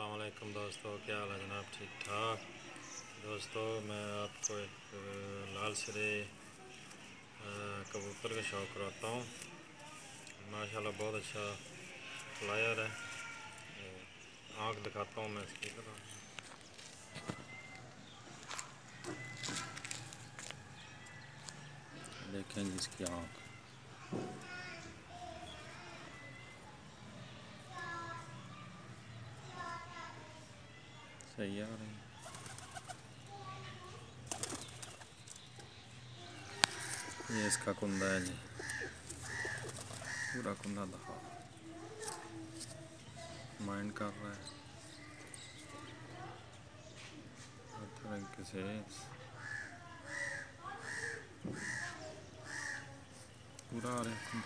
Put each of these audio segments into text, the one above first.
अस्सलाम वालेकुम दोस्तों, क्या हाल है जनाब? ठीक ठाक दोस्तों। मैं आपको एक लाल सिरे कबूतर का शौक़ कराता हूँ। माशाल्लाह बहुत अच्छा फ्लायर है। आँख दिखाता हूँ मैं इसकी। देखें जी इसकी आँख सही आ रही। ये इसका कुंदा है जी, पूरा कुंदा दिखा माइंड कर रहा है हर तरीके से। पूरा आ रहा है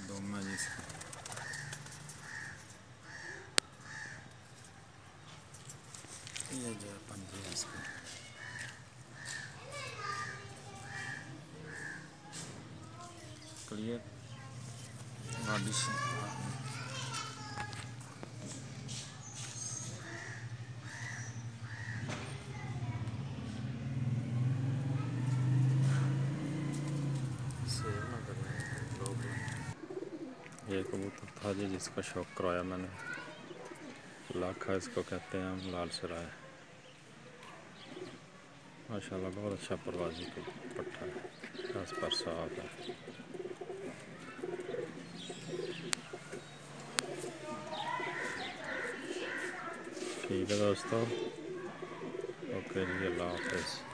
दो में जिसका ये जो पंजे है इसका क्लियर बॉडी ये कबूतर था जी जिसका शौक़ कराया मैंने। लाखा इसको कहते हैं हम, लाल सिरा है। माशाल्लाह बहुत अच्छा परवाज़ी को पट्टा है, आस पर साफ है। ठीक है दोस्तों, ओके जी, अल्लाह हाफ़िज़।